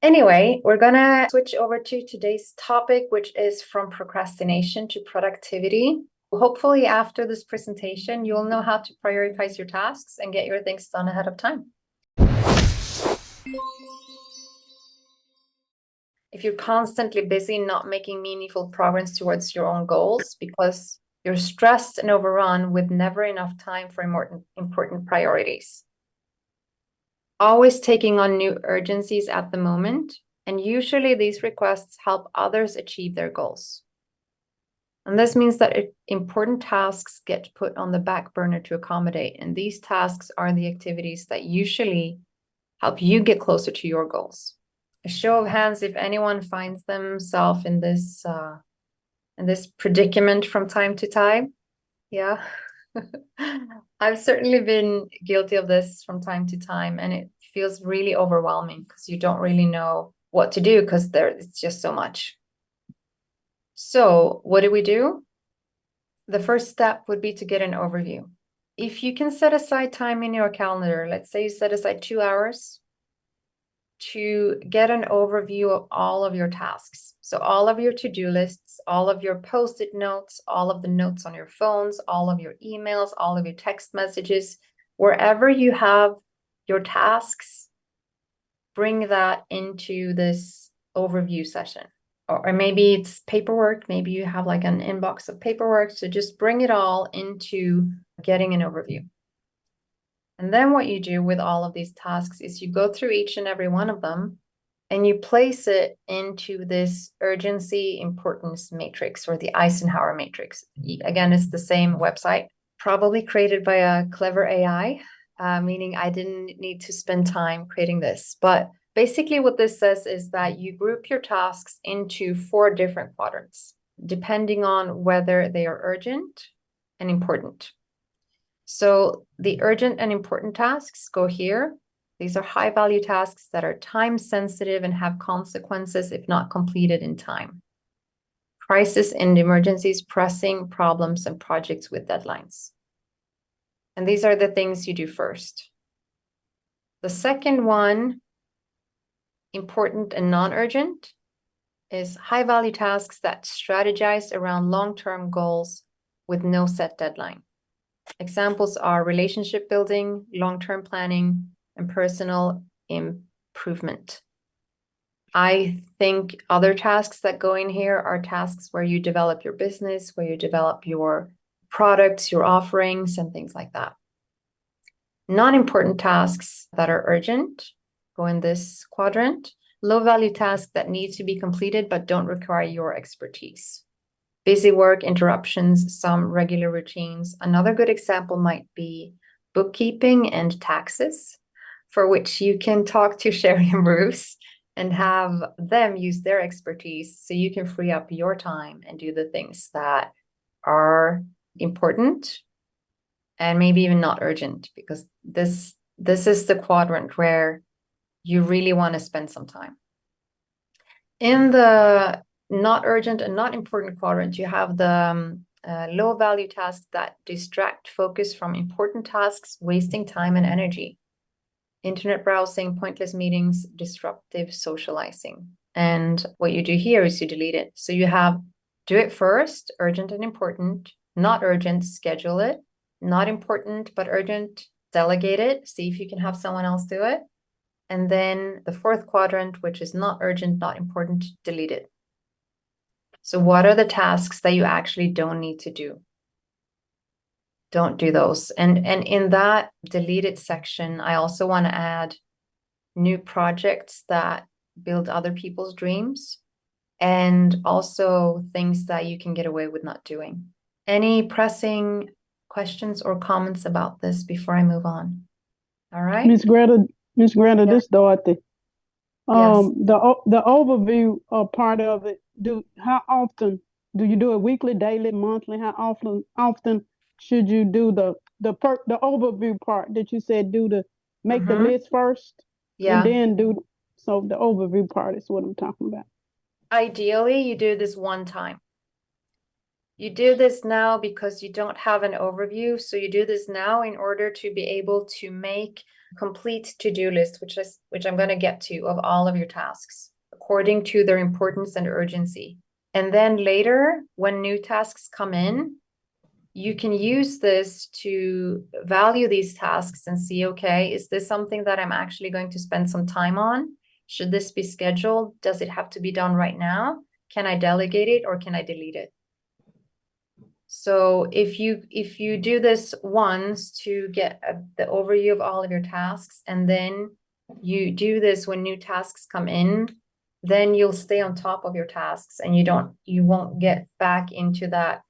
Anyway, we're gonna switch over to today's topic, which is from procrastination to productivity. Hopefully, after this presentation, you'll know how to prioritize your tasks and get your things done ahead of time. If you're constantly busy, not making meaningful progress towards your own goals because you're stressed and overrun with never enough time for important priorities. Always taking on new urgencies at the moment, and usually these requests help others achieve their goals. And this means that important tasks get put on the back burner to accommodate, and these tasks are the activities that usually help you get closer to your goals. A show of hands if anyone finds themselves in this predicament from time to time. Yeah. I've certainly been guilty of this from time to time, and it feels really overwhelming because you don't really know what to do because it's just so much. So what do? The first step would be to get an overview. If you can set aside time in your calendar, let's say you set aside 2 hours to get an overview of all of your tasks. So all of your to-do lists, all of your post-it notes, all of the notes on your phones, all of your emails, all of your text messages, wherever you have your tasks, bring that into this overview session. Or maybe it's paperwork, maybe you have like an inbox of paperwork, so just bring it all into getting an overview. And then what you do with all of these tasks is you go through each and every one of them and you place it into this urgency importance matrix, or the Eisenhower matrix. Again, it's the same website, probably created by a clever AI, meaning I didn't need to spend time creating this. But basically what this says is that you group your tasks into 4 different quadrants, depending on whether they are urgent and important. So the urgent and important tasks go here. These are high value tasks that are time sensitive and have consequences if not completed in time. Crisis and emergencies, pressing problems, and projects with deadlines. And these are the things you do first. The second one, important and non-urgent, is high value tasks that strategize around long-term goals with no set deadline. Examples are relationship building, long-term planning, and personal improvement. I think other tasks that go in here are tasks where you develop your business, where you develop your products, your offerings, and things like that. Non-important tasks that are urgent go in this quadrant. Low-value tasks that need to be completed but don't require your expertise. Busy work, interruptions, some regular routines. Another good example might be bookkeeping and taxes, for which you can talk to Sherry and Bruce and have them use their expertise so you can free up your time and do the things that are important and maybe even not urgent, because this is the quadrant where you really want to spend some time. In the not urgent and not important quadrant, you have the low value tasks that distract focus from important tasks, wasting time and energy. Internet browsing, pointless meetings, disruptive socializing. And what you do here is you delete it. So you have do it first, urgent and important, not urgent, schedule it, not important but urgent, delegate it, see if you can have someone else do it. And then the 4th quadrant, which is not urgent, not important, delete it. So what are the tasks that you actually don't need to do? Don't do those. And in that deleted section, I also want to add new projects that build other people's dreams, and also things that you can get away with not doing. Any pressing questions or comments about this before I move on? All right. Miss Grethe, Yeah. this Dorothy. Yes. The overview part of it. How often do you do it? Weekly, daily, monthly? How often should you do the overview part that you said make the list first, and Yeah. then do so the overview part is what I'm talking about. Ideally, you do this one time. You do this now because you don't have an overview. So you do this now in order to be able to make complete to-do list, which I'm going to get to, of all of your tasks according to their importance and urgency. And then later, when new tasks come in, you can use this to value these tasks and see, okay, is this something that I'm actually going to spend some time on? Should this be scheduled? Does it have to be done right now? Can I delegate it or can I delete it? So if you do this once to get the overview of all of your tasks, and then you do this when new tasks come in, then you'll stay on top of your tasks and you won't get back into that.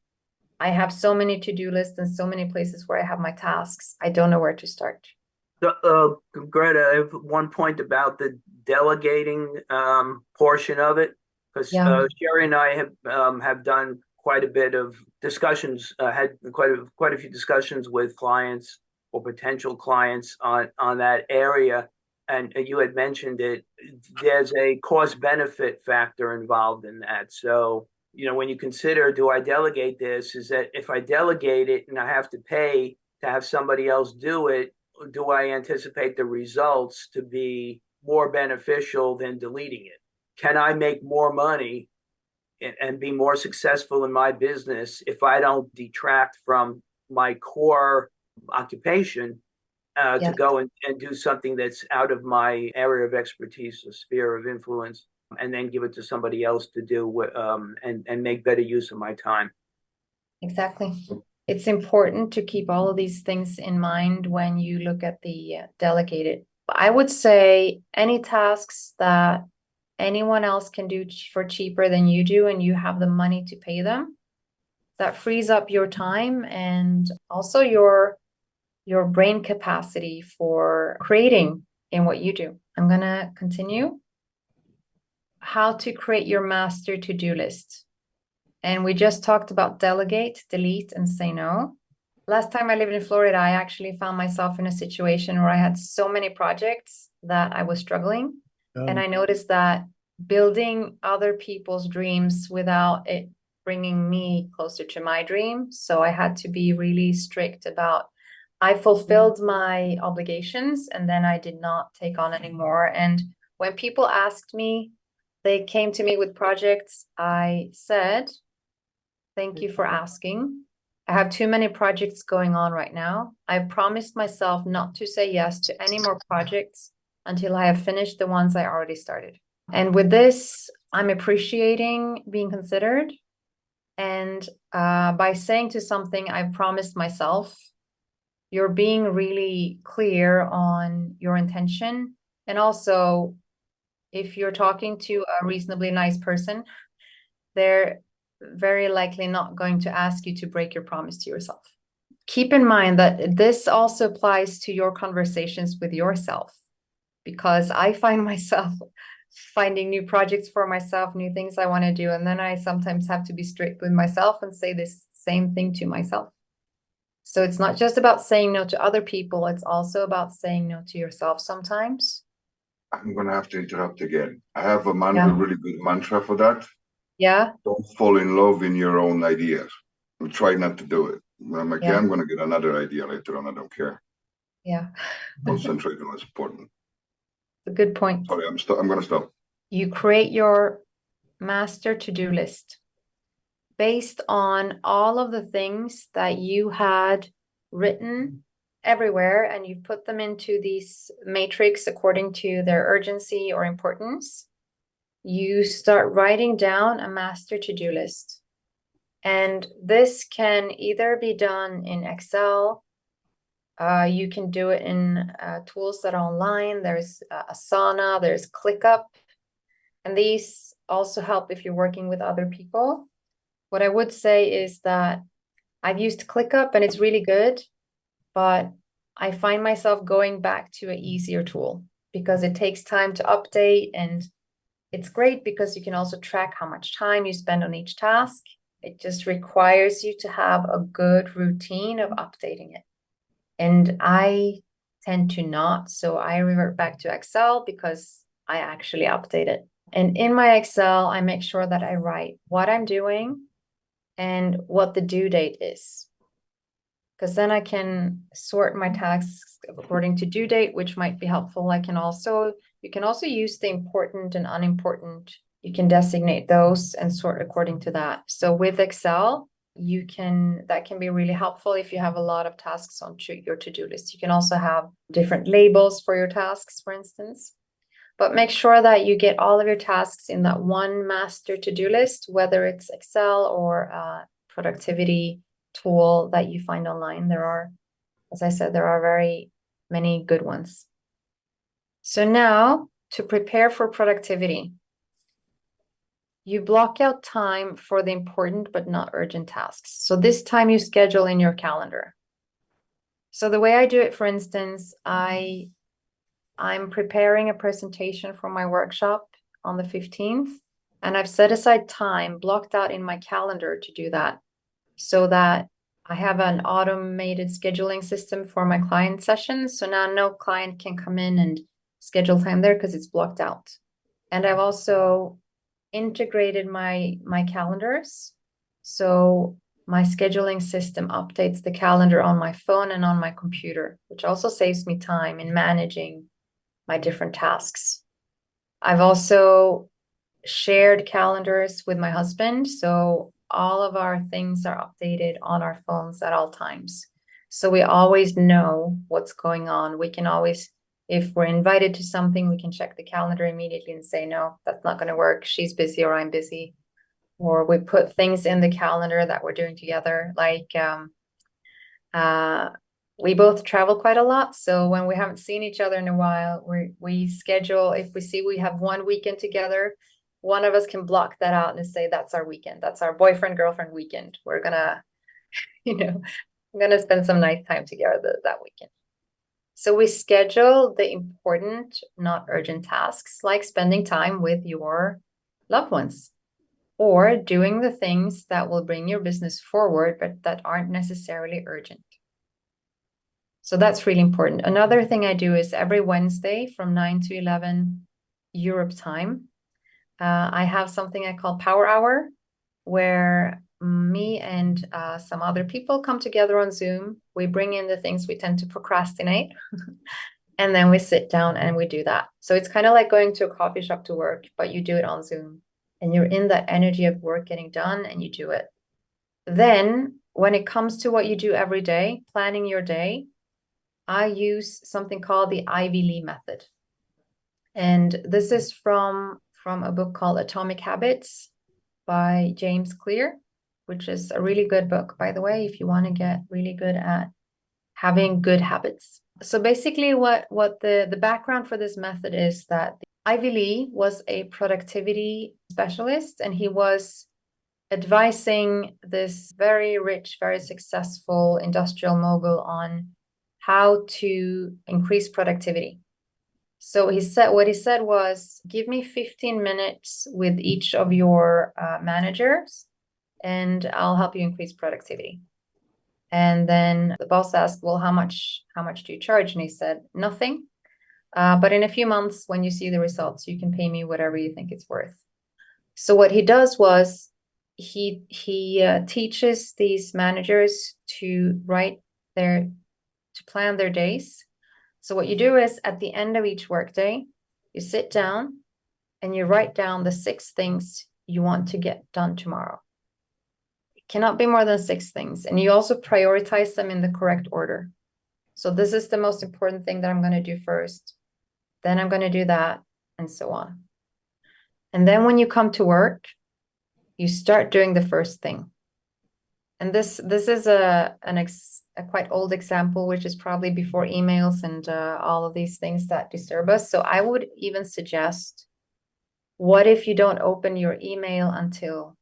I have so many to-do lists and so many places where I have my tasks. I don't know where to start. Grethe, I have one point about the delegating portion of it, because Sherry and I have done quite a bit of discussions, had quite a few discussions with clients or potential clients on that area. And you had mentioned it, there's a cost benefit factor involved in that. So, when you consider, do I delegate this, is that if I delegate it and I have to pay to have somebody else do it, do I anticipate the results to be more beneficial than deleting it? Can I make more money and be more successful in my business if I don't detract from my core occupation to go and do something that's out of my area of expertise or sphere of influence, and then give it to somebody else to do and make better use of my time? Exactly. It's important to keep all of these things in mind when you look at the delegated. I would say any tasks that anyone else can do for cheaper than you do, and you have the money to pay them, that frees up your time and also your brain capacity for creating in what you do. I'm going to continue. How to create your master to-do list. And we just talked about delegate, delete, and say no. Last time I lived in Florida, I actually found myself in a situation where I had so many projects that I was struggling. And I noticed that building other people's dreams without it bringing me closer to my dream. So I had to be really strict about, I fulfilled my obligations and then I did not take on anymore. And when people asked me, they came to me with projects, I said, thank you for asking. I have too many projects going on right now. I promised myself not to say yes to any more projects until I have finished the ones I already started. And with this, I'm appreciating being considered. And by saying to something I've promised myself, you're being really clear on your intention. And also, if you're talking to a reasonably nice person, they're very likely not going to ask you to break your promise to yourself. Keep in mind that this also applies to your conversations with yourself, because I find myself finding new projects for myself, new things I want to do. And then I sometimes have to be strict with myself and say this same thing to myself. So it's not just about saying no to other people. It's also about saying no to yourself sometimes. I'm going to have to interrupt again. I have a really good mantra for that. Yeah. Don't fall in love in your own ideas. We try not to do it. When I'm like, I'm going to get another idea later on. I don't care. Yeah. Concentrate on what's important. It's a good point. Sorry, I'm going to stop. You create your master to-do list based on all of the things that you had written everywhere, and you've put them into these matrix according to their urgency or importance. You start writing down a master to-do list. And this can either be done in Excel. You can do it in tools that are online. There's Asana, there's ClickUp. And these also help if you're working with other people. What I would say is that I've used ClickUp and it's really good, but I find myself going back to an easier tool because it takes time to update, and it's great because you can also track how much time you spend on each task. It just requires you to have a good routine of updating it. And I tend to not, so I revert back to Excel because I actually update it. And in my Excel, I make sure that I write what I'm doing and what the due date is. because then I can sort my tasks according to due date, which might be helpful. You can also use the important and unimportant. You can designate those and sort according to that. So with Excel, that can be really helpful if you have a lot of tasks on your to-do list. You can also have different labels for your tasks, for instance. But make sure that you get all of your tasks in that one master to-do list, whether it's Excel or a productivity tool that you find online. As I said, there are very many good ones. So now, to prepare for productivity, you block out time for the important but not urgent tasks. So this time you schedule in your calendar. So the way I do it, for instance, I'm preparing a presentation for my workshop on the 15th, and I've set aside time blocked out in my calendar to do that, so that I have an automated scheduling system for my client sessions. So now no client can come in and schedule time there because it's blocked out. And I've also integrated my calendars. So my scheduling system updates the calendar on my phone and on my computer, which also saves me time in managing my different tasks. I've also shared calendars with my husband, so all of our things are updated on our phones at all times. So we always know what's going on. We can always, if we're invited to something, we can check the calendar immediately and say, no, that's not going to work. She's busy or I'm busy. Or we put things in the calendar that we're doing together, like we both travel quite a lot. So when we haven't seen each other in a while, we schedule, if we see we have one weekend together, one of us can block that out and say, that's our weekend. That's our boyfriend, girlfriend weekend. We're gonna, spend some nice time together that weekend. So we schedule the important, not urgent tasks, like spending time with your loved ones or doing the things that will bring your business forward, but that aren't necessarily urgent. So that's really important. Another thing I do is every Wednesday from 9 to 11 Europe time, I have something I call Power Hour, where me and some other people come together on Zoom. We bring in the things we tend to procrastinate, and then we sit down and we do that. So it's kind of like going to a coffee shop to work, but you do it on Zoom, and you're in that energy of work getting done, and you do it. Then when it comes to what you do every day, planning your day, I use something called the Ivy Lee method. And this is from a book called Atomic Habits by James Clear, which is a really good book, by the way, if you want to get really good at having good habits. So basically what the background for this method is that Ivy Lee was a productivity specialist, and he was advising this very rich, very successful industrial mogul on how to increase productivity. So what he said was, give me 15 minutes with each of your managers, and I'll help you increase productivity. And then the boss asked, well, how much do you charge? And he said, nothing. But in a few months, when you see the results, you can pay me whatever you think it's worth. So what he does was he teaches these managers to plan their days. So what you do is at the end of each workday, you sit down and you write down the 6 things you want to get done tomorrow. It cannot be more than 6 things. And you also prioritize them in the correct order. So this is the most important thing that I'm going to do first. Then I'm going to do that, and so on. And then when you come to work, you start doing the first thing. And this is a quite old example, which is probably before emails and all of these things that disturb us. So I would even suggest, what if you don't open your email until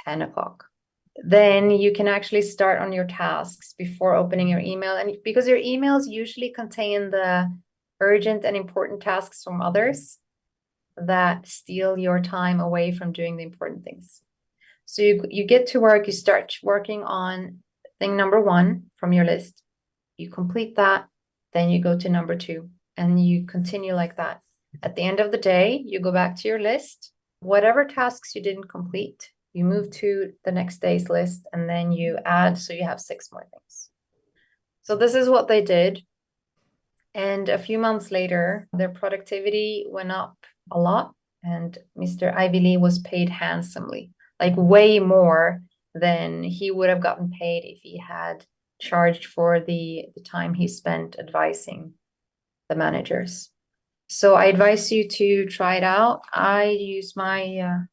10 o'clock? Then you can actually start on your tasks before opening your email. And because your emails usually contain the urgent and important tasks from others that steal your time away from doing the important things. So you get to work, you start working on thing number 1 from your list. You complete that, then you go to number 2, and you continue like that. At the end of the day, you go back to your list. Whatever tasks you didn't complete, you move to the next day's list, and then you add, so you have 6 more things. So this is what they did. And a few months later, their productivity went up a lot. And Mr. Ivy Lee was paid handsomely, like way more than he would have gotten paid if he had charged for the time he spent advising the managers. So I advise you to try it out. I use my,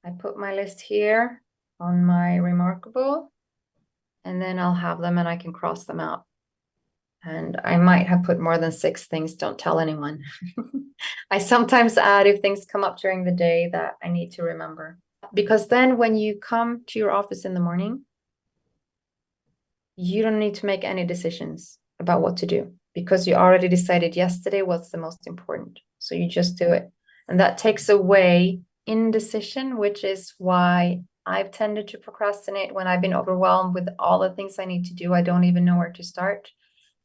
I put my list here on my Remarkable, and then I'll have them and I can cross them out. And I might have put more than 6 things. Don't tell anyone. I sometimes add if things come up during the day that I need to remember. Because then when you come to your office in the morning, you don't need to make any decisions about what to do because you already decided yesterday what's the most important. So you just do it. And that takes away indecision, which is why I've tended to procrastinate when I've been overwhelmed with all the things I need to do. I don't even know where to start.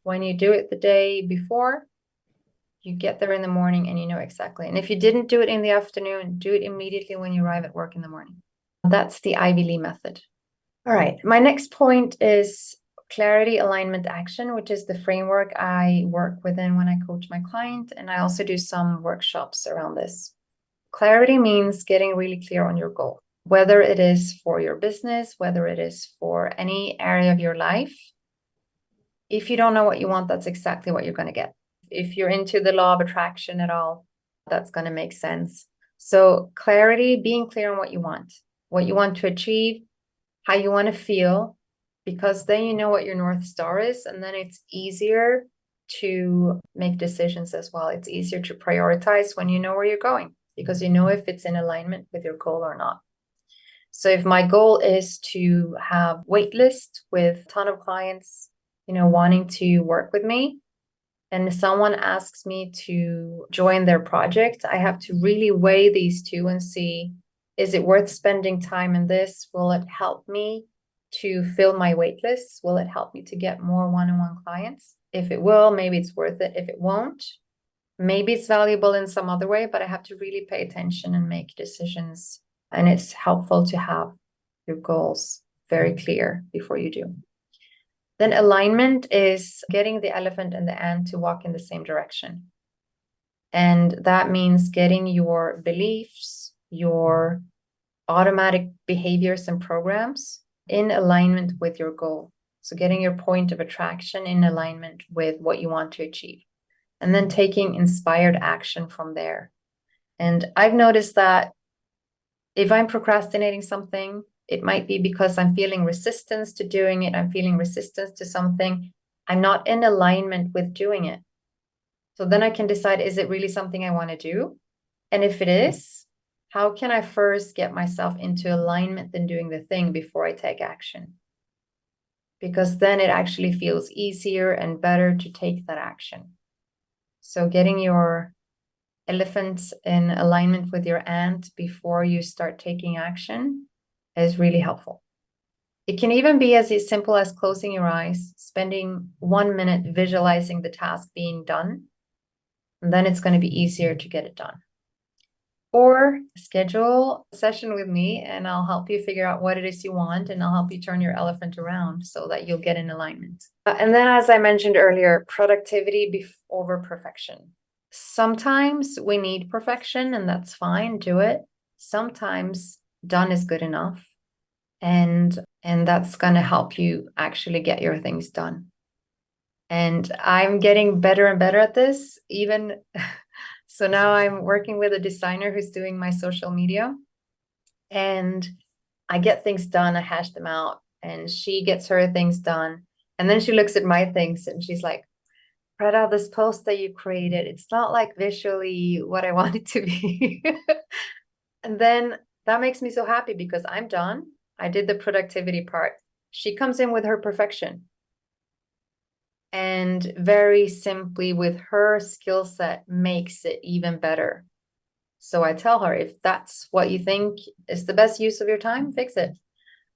When you do it the day before, you get there in the morning and you know exactly. And if you didn't do it in the afternoon, do it immediately when you arrive at work in the morning. That's the Ivy Lee method. All right. My next point is clarity, alignment, action, which is the framework I work within when I coach my client. And I also do some workshops around this. Clarity means getting really clear on your goal, whether it is for your business, whether it is for any area of your life. If you don't know what you want, that's exactly what you're going to get. If you're into the law of attraction at all, that's going to make sense. So clarity, being clear on what you want to achieve, how you want to feel, because then you know what your North Star is, and then it's easier to make decisions as well. It's easier to prioritize when you know where you're going, because you know if it's in alignment with your goal or not. So if my goal is to have wait list with a ton of clients, wanting to work with me, and someone asks me to join their project, I have to really weigh these two and see, is it worth spending time in this? Will it help me to fill my wait lists? Will it help me to get more one-on-one clients? If it will, maybe it's worth it. If it won't, maybe it's valuable in some other way, but I have to really pay attention and make decisions. And it's helpful to have your goals very clear before you do. Then alignment is getting the elephant and the ant to walk in the same direction. And that means getting your beliefs, your automatic behaviors and programs in alignment with your goal. So getting your point of attraction in alignment with what you want to achieve. And then taking inspired action from there. And I've noticed that if I'm procrastinating something, it might be because I'm feeling resistance to doing it. I'm feeling resistance to something. I'm not in alignment with doing it. So then I can decide, is it really something I want to do? And if it is, how can I first get myself into alignment in doing the thing before I take action? Because then it actually feels easier and better to take that action. So getting your elephant in alignment with your ant before you start taking action is really helpful. It can even be as simple as closing your eyes, spending 1 minute visualizing the task being done, and then it's going to be easier to get it done. Or schedule a session with me and I'll help you figure out what it is you want, and I'll help you turn your elephant around so that you'll get in alignment. And then, as I mentioned earlier, productivity over perfection. Sometimes we need perfection, and that's fine, do it. Sometimes done is good enough, and that's going to help you actually get your things done. And I'm getting better and better at this. Even so now I'm working with a designer who's doing my social media, and I get things done, I hash them out, and she gets her things done, and then she looks at my things and she's like, Greta, this post that you created, it's not like visually what I want it to be. And then that makes me so happy because I'm done. I did the productivity part. She comes in with her perfection. And very simply, with her skill set, makes it even better. So I tell her, if that's what you think is the best use of your time, fix it.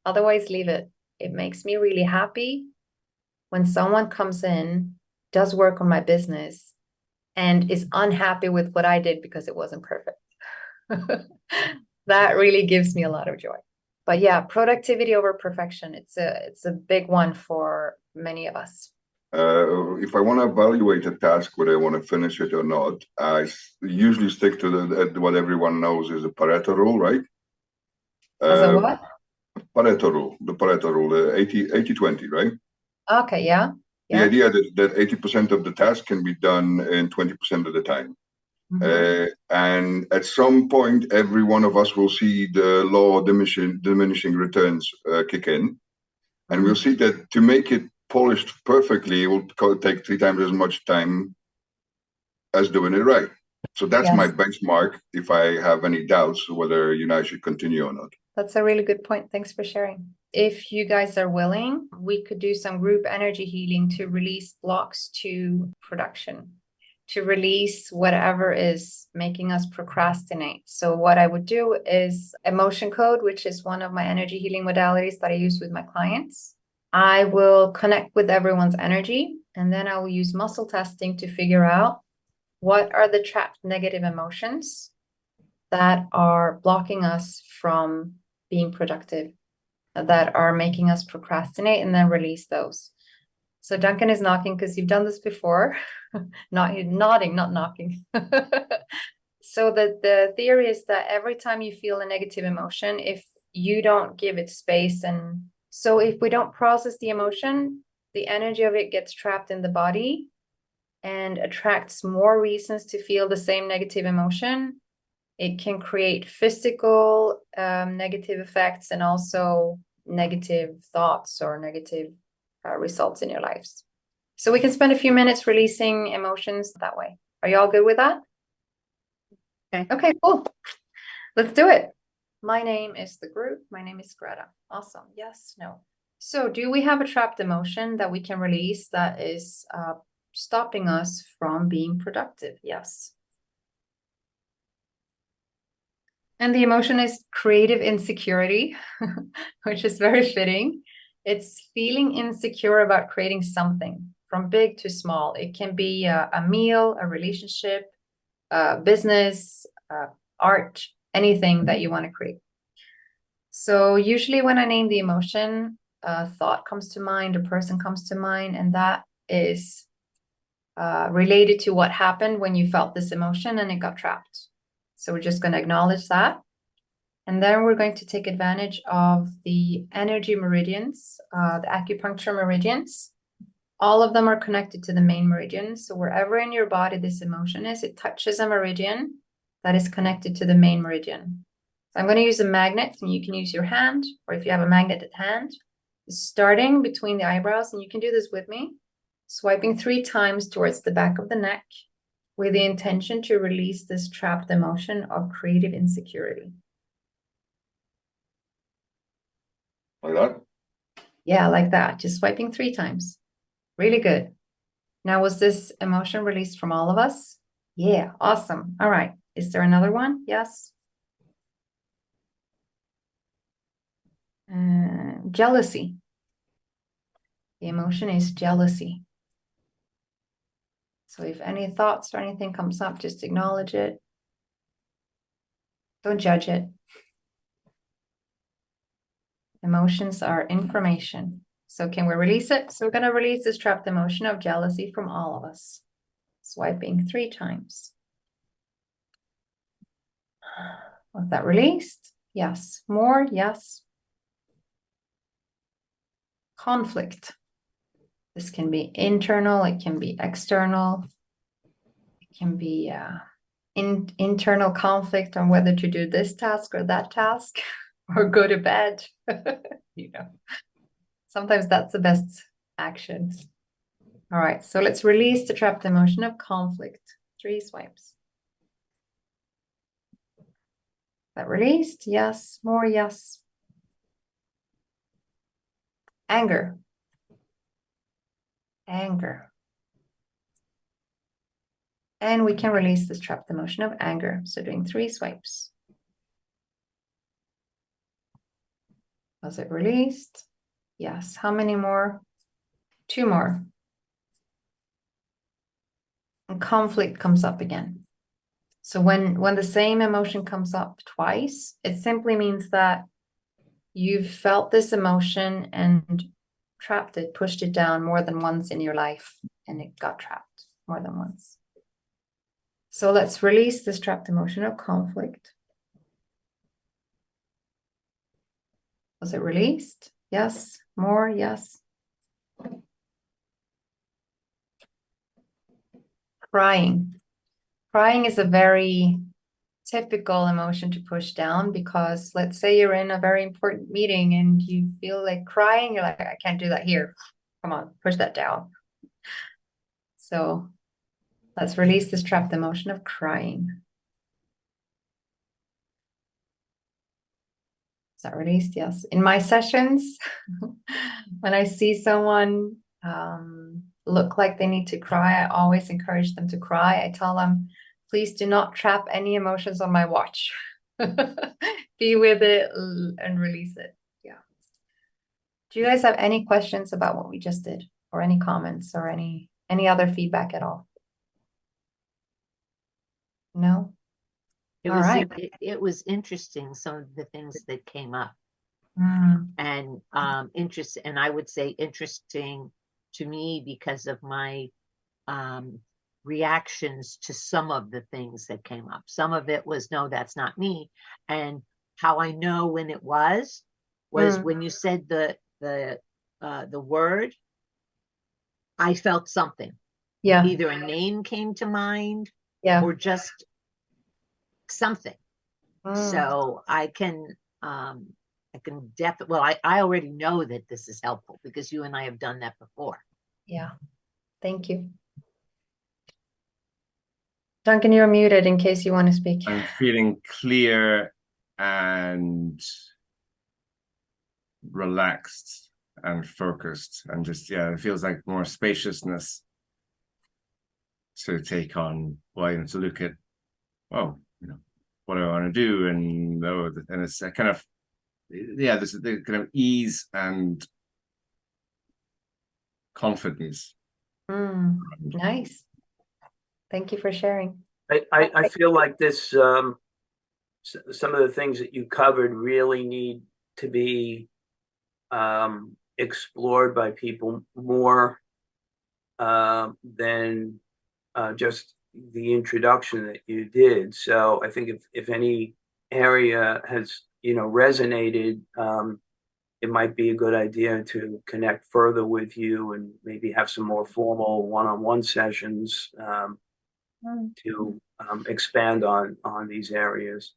Otherwise, leave it. It makes me really happy when someone comes in, does work on my business, and is unhappy with what I did because it wasn't perfect. That really gives me a lot of joy. But yeah, productivity over perfection. It's a big one for many of us. If I want to evaluate a task, whether I want to finish it or not, usually stick to what everyone knows is the Pareto rule, right? As a what? Pareto rule, the Pareto rule, 80-20, right? Okay, yeah. The idea that 80% of the task can be done in 20% of the time. And at some point, every one of us will see the law of diminishing returns kick in. And we'll see that to make it polished perfectly, it will take 3 times as much time as doing it right. So that's my benchmark if I have any doubts whether I should continue or not. That's a really good point. Thanks for sharing. If you guys are willing, we could do some group energy healing to release blocks to production, to release whatever is making us procrastinate. So what I would do is emotion code, which is one of my energy healing modalities that I use with my clients. I will connect with everyone's energy, and then I will use muscle testing to figure out what are the trapped negative emotions that are blocking us from being productive, that are making us procrastinate, and then release those. So Duncan is knocking because you've done this before. Nodding, not knocking. So the theory is that every time you feel a negative emotion, if you don't give it space, and so if we don't process the emotion, the energy of it gets trapped in the body and attracts more reasons to feel the same negative emotion. It can create physical negative effects and also negative thoughts or negative results in your lives. So we can spend a few minutes releasing emotions that way. Are you all good with that? Okay, cool. Let's do it. My name is the group. My name is Grethe. Awesome. Yes, no. So do we have a trapped emotion that we can release that is stopping us from being productive? Yes. And the emotion is creative insecurity, which is very fitting. It's feeling insecure about creating something from big to small. It can be a meal, a relationship, business, art, anything that you want to create. So usually when I name the emotion, a thought comes to mind, a person comes to mind, and that is related to what happened when you felt this emotion and it got trapped. So we're just going to acknowledge that. And then we're going to take advantage of the energy meridians, the acupuncture meridians. All of them are connected to the main meridian. So wherever in your body this emotion is, it touches a meridian that is connected to the main meridian. So I'm going to use a magnet, and you can use your hand, or if you have a magnet at hand, starting between the eyebrows, and you can do this with me, swiping 3 times towards the back of the neck with the intention to release this trapped emotion of creative insecurity. Like that? Yeah, like that. Just swiping 3 times. Really good. Now, was this emotion released from all of us? Yeah, awesome. All right. Is there another one? Yes. Jealousy. The emotion is jealousy. So if any thoughts or anything comes up, just acknowledge it. Don't judge it. Emotions are information. So can we release it? So we're going to release this trapped emotion of jealousy from all of us. Swiping 3 times. Was that released? Yes. More? Yes. Conflict. This can be internal, it can be external. It can be internal conflict on whether to do this task or that task or go to bed. You know, sometimes that's the best action. All right, so let's release the trapped emotion of conflict. 3 swipes. That released? Yes. More? Yes. Anger. Anger. And we can release this trapped emotion of anger. So doing 3 swipes. Was it released? Yes. How many more? 2 more. And conflict comes up again. So when the same emotion comes up twice, it simply means that you've felt this emotion and trapped it, pushed it down more than once in your life, and it got trapped more than once. So let's release this trapped emotion of conflict. Was it released? Yes. More? Yes. Crying. Crying is a very typical emotion to push down, because let's say you're in a very important meeting and you feel like crying. You're like, I can't do that here. Come on, push that down. So let's release this trapped emotion of crying. Is that released? Yes. In my sessions, when I see someone look like they need to cry, I always encourage them to cry. I tell them, please do not trap any emotions on my watch. Be with it and release it. Yeah. Do you guys have any questions about what we just did, or any comments, or any other feedback at all? No? It All was right. it was interesting, some of the things that came up, Mm, and and I would say interesting to me because of my reactions to some of the things that came up. Some of it was, no, that's not me. And how I know when it was when you said the word, I felt something. yeah. Either a name came to mind, Yeah. or just something. So I can definitely, well, I already know that this is helpful because you and I have done that before. Yeah. Thank you. Duncan, you're muted in case you want to speak. I'm feeling clear and relaxed and focused, and just, yeah, it feels like more spaciousness to take on, well, to look at, oh, what do I want to do? And it's a kind of, yeah, this is the kind of ease and confidence. Nice. Thank you for sharing. I feel like this, some of the things that you covered really need to be explored by people more than just the introduction that you did. So I think if any area has, resonated, it might be a good idea to connect further with you and maybe have some more formal one-on-one sessions to expand on these areas.